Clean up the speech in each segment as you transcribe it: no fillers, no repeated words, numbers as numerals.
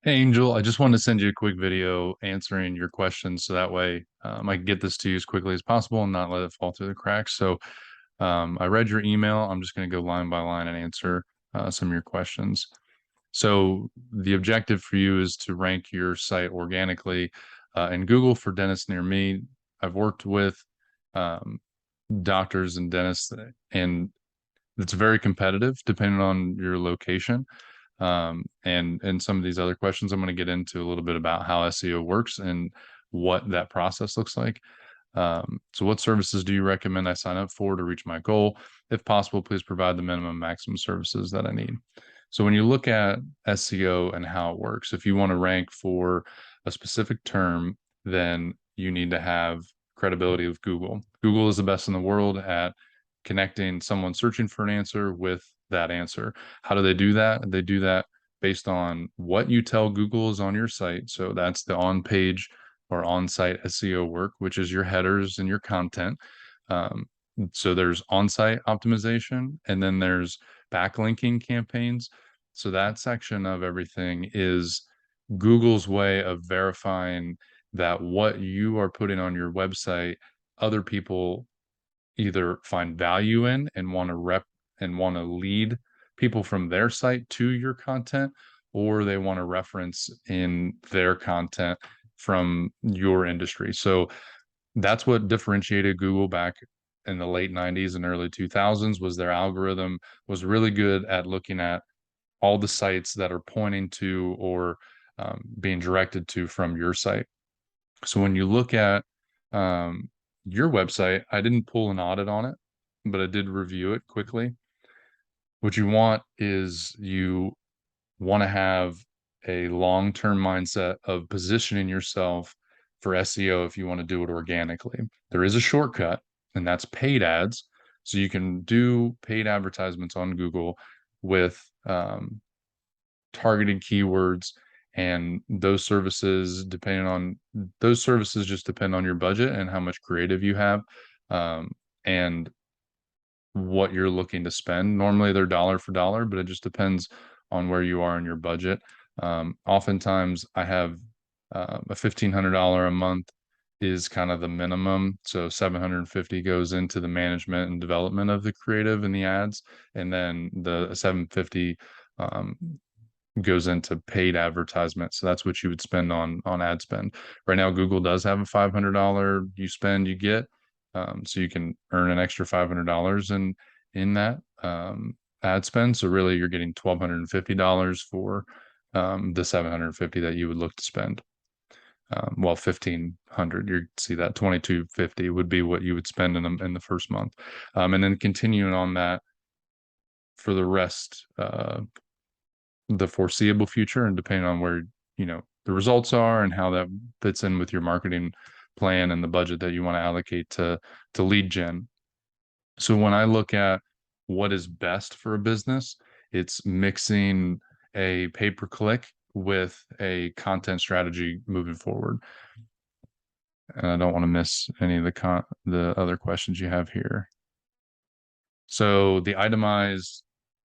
Hey Angel, I just wanted to send you a quick video answering your questions so that way I can get this to you as quickly as possible and not let it fall through the cracks. I read your email. I'm just going to go line by line and answer some of your questions. So the objective for you is to rank your site organically in Google for dentists near me. I've worked with um, doctors and dentists, and it's very competitive depending on your location. And some of these other questions, I'm going to get into a little bit about how SEO works and what that process looks like. So what services do you recommend I sign up for to reach my goal? If possible, please provide the minimum maximum services that I need. So when you look at SEO and how it works, if you want to rank for a specific term, then you need to have credibility with Google. Google is the best in the world at connecting someone searching for an answer with that answer. How do they do that? They do that based on what you tell Google is on your site. So that's the on page or on site SEO work, which is your headers and your content. Um, so there's on site optimization, and then there's backlinking campaigns. So that section of everything is Google's way of verifying that what you are putting on your website, other people either find value in and want to lead people from their site to your content, or they want to reference in their content from your industry. So that's what differentiated Google back in the late 90s and early 2000s. Was their algorithm was really good at looking at all the sites that are pointing to or being directed to from your site. So when you look at um, your website, I didn't pull an audit on it, but I did review it quickly. What you want is you want to have a long-term mindset of positioning yourself for SEO if you want to do it organically. There is a shortcut, and that's paid ads. So you can do paid advertisements on Google with targeted keywords, and those services just depend on your budget and how much creative you have, and what you're looking to spend. Normally they're dollar for dollar, but it just depends on where you are in your budget. Oftentimes I have a $1,500 a month is kind of the minimum. So 750 goes into the management and development of the creative and the ads, and then the 750 um, goes into paid advertisement. So that's what you would spend on ad spend. Right now, Google does have a $500 you spend, you get. So you can earn an extra $500 in that ad spend. So really, you're getting $1,250 for the 750 that you would look to spend. Well, 1,500, you see that 2,250 would be what you would spend in the first month, and then continuing on that for the rest the foreseeable future, and depending on where the results are and how that fits in with your marketing plan and the budget that you want to allocate to lead gen. So when I look at what is best for a business, it's mixing a pay-per-click with a content strategy moving forward. And I don't want to miss any of the other questions you have here. So the itemized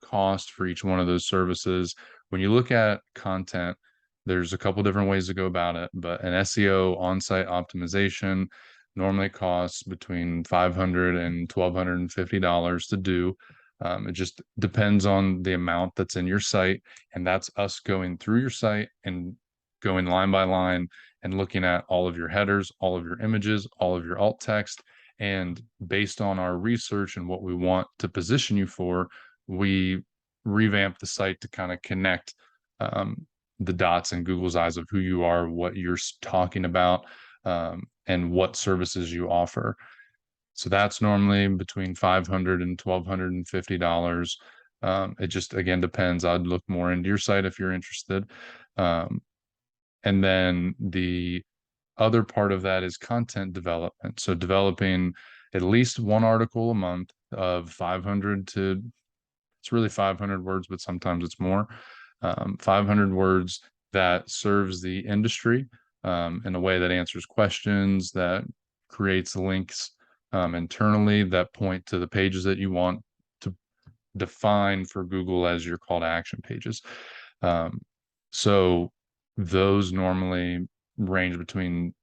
cost for each one of those services, when you look at content, there's a couple different ways to go about it, but an SEO on-site optimization normally costs between $500 and $1,250 to do. It just depends on the amount that's in your site, and that's us going through your site and going line by line and looking at all of your headers, all of your images, all of your alt text, and based on our research and what we want to position you for, we revamp the site to kind of connect the dots in Google's eyes of who you are, what you're talking about, and what services you offer. So that's normally between $500 and $1,250. It just again depends. I'd look more into your site if you're interested. Um, and then the other part of that is content development. So developing at least one article a month of 500 to it's really 500 words, but sometimes it's more. 500 words that serves the industry in a way that answers questions, that creates links internally that point to the pages that you want to define for Google as your call to action pages. Um, so those normally range between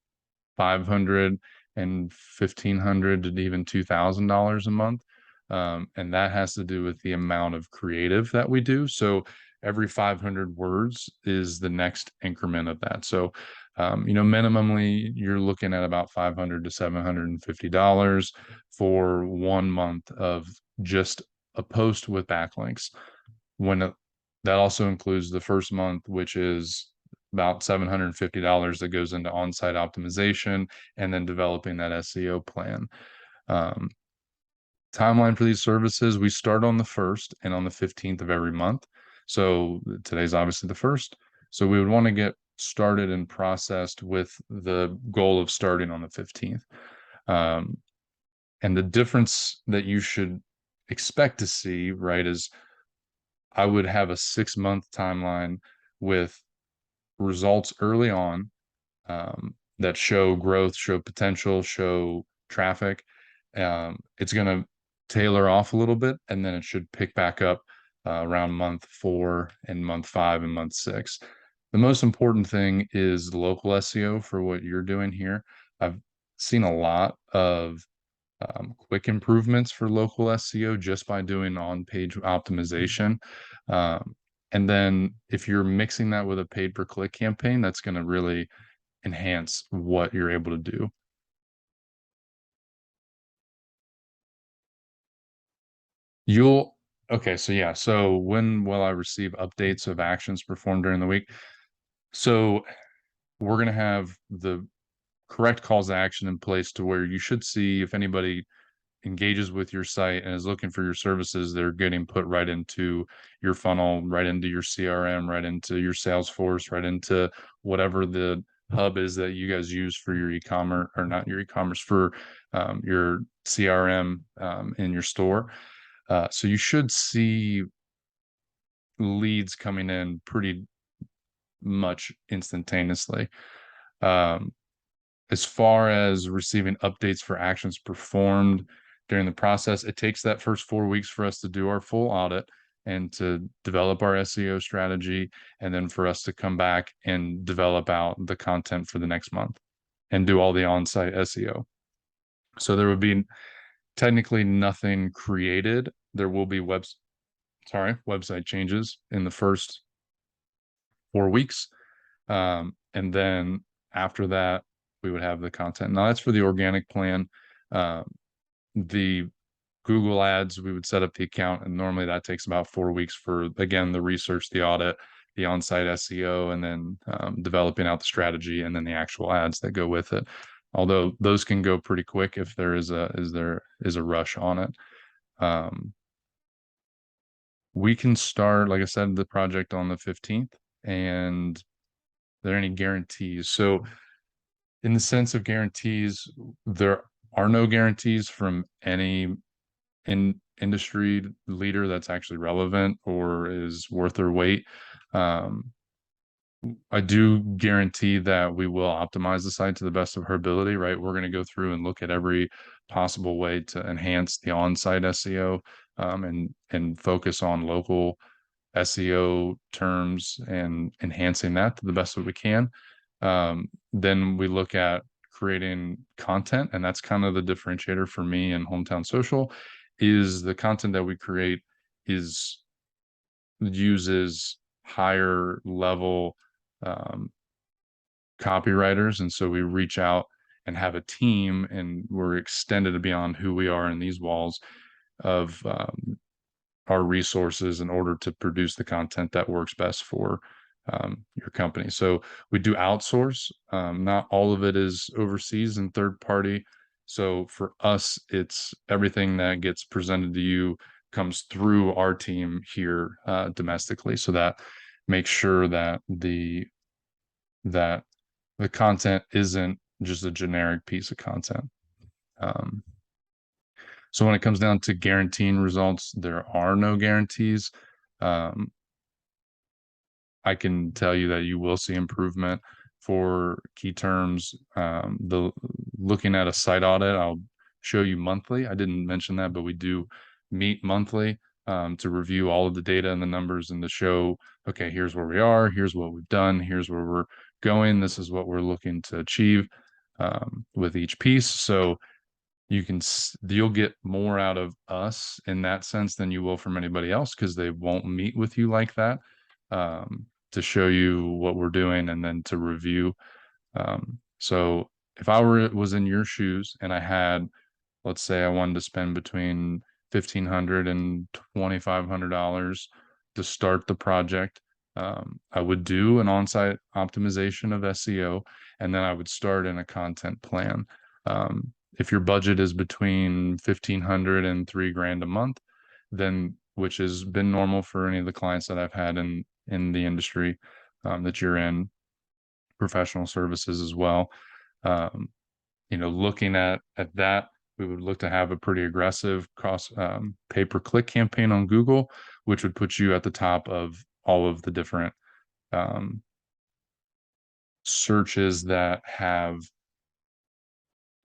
500 and 1,500 to even $2,000 a month. And that has to do with the amount of creative that we do. So every 500 words is the next increment of that. So, minimally, you're looking at about $500 to $750 for 1 month of just a post with backlinks. When that also includes the first month, which is about $750 that goes into on-site optimization and then developing that SEO plan. Um, Timeline for these services, we start on the 1st and on the 15th of every month. So today's obviously the 1st. So we would want to get started and processed with the goal of starting on the 15th. And the difference that you should expect to see, right, is I would have a 6-month timeline with results early on, that show growth, show potential, show traffic. It's going to tailor off a little bit, and then it should pick back up around month 4 and month 5 and month 6. The most important thing is the local SEO for what you're doing here. I've seen a lot of quick improvements for local SEO just by doing on-page optimization. And then if you're mixing that with a paid per click campaign, that's going to really enhance what you're able to do. You'll Okay, so yeah. So when will I receive updates of actions performed during the week? So we're going to have the correct calls to action in place to where you should see if anybody engages with your site and is looking for your services, they're getting put right into your funnel, right into your CRM, right into your Salesforce, right into whatever the hub is that you guys use for your e-commerce, or not your e-commerce, for your CRM in your store. So you should see leads coming in pretty much instantaneously. Um, as far as receiving updates for actions performed during the process, it takes that first 4 weeks for us to do our full audit and to develop our SEO strategy, and then for us to come back and develop out the content for the next month and do all the on-site SEO. So there would be technically nothing created. There will be website changes in the first 4 weeks. And then after that, we would have the content. Now that's for the organic plan. The Google ads, we would set up the account, and normally that takes about 4 weeks for, again, the research, the audit, the on-site SEO, and then developing out the strategy, and then the actual ads that go with it. Although those can go pretty quick if there is a rush on it. We can start, like I said, the project on the 15th, and are there any guarantees? So in the sense of guarantees, there are no guarantees from any industry leader that's actually relevant or is worth their weight. I do guarantee that we will optimize the site to the best of her ability, right? We're going to go through and look at every possible way to enhance the on-site SEO, and focus on local SEO terms and enhancing that to the best that we can. Then we look at creating content, and that's kind of the differentiator for me and Hometown Social, is the content that we create uses higher level copywriters, and so we reach out and have a team, and we're extended beyond who we are in these walls of our resources in order to produce the content that works best for your company. So we do outsource. Not all of it is overseas and third party. So for us, it's everything that gets presented to you comes through our team here domestically. So that makes sure that the content isn't just a generic piece of content. So when it comes down to guaranteeing results, there are no guarantees. I can tell you that you will see improvement for key terms. Looking at a site audit, I'll show you monthly. I didn't mention that, but we do meet monthly. to review all of the data and the numbers and to show, okay, here's where we are, here's what we've done, here's where we're going, this is what we're looking to achieve with each piece. So you'll get more out of us in that sense than you will from anybody else, because they won't meet with you like that, to show you what we're doing and then to review. So if I was in your shoes and I had, let's say I wanted to spend between $1,500 and $2,500 to start the project, I would do an on-site optimization of SEO, and then I would start in a content plan. If your budget is between 1,500 and $3,000 a month, then, which has been normal for any of the clients that I've had in the industry that you're in, professional services as well. Um, looking at that, we would look to have a pretty aggressive cost pay-per-click campaign on Google, which would put you at the top of all of the different searches that have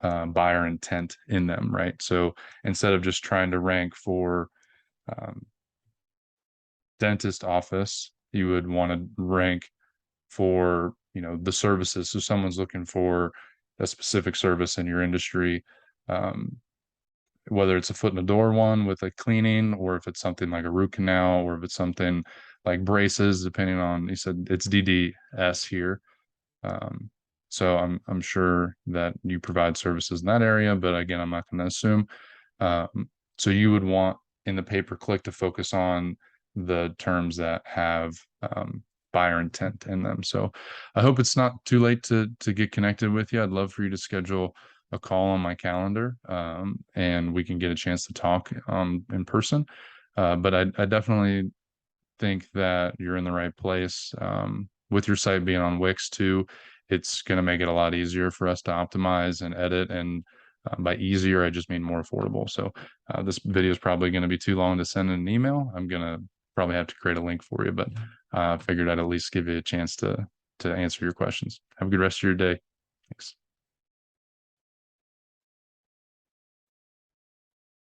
buyer intent in them, right? So instead of just trying to rank for dentist office, you would want to rank for the services. So someone's looking for a specific service in your industry, whether it's a foot in the door one with a cleaning, or if it's something like a root canal, or if it's something like braces, depending on, you said it's DDS here. So I'm sure that you provide services in that area, but again, I'm not going to assume. So you would want in the pay-per-click to focus on the terms that have buyer intent in them. So I hope it's not too late to get connected with you. I'd love for you to schedule a call on my calendar, and we can get a chance to talk in person. But I definitely think that you're in the right place. With your site being on Wix too, it's going to make it a lot easier for us to optimize and edit. And by easier, I just mean more affordable. So this video is probably going to be too long to send in an email. I'm going to probably have to create a link for you, but I figured I'd at least give you a chance to answer your questions. Have a good rest of your day. Thanks.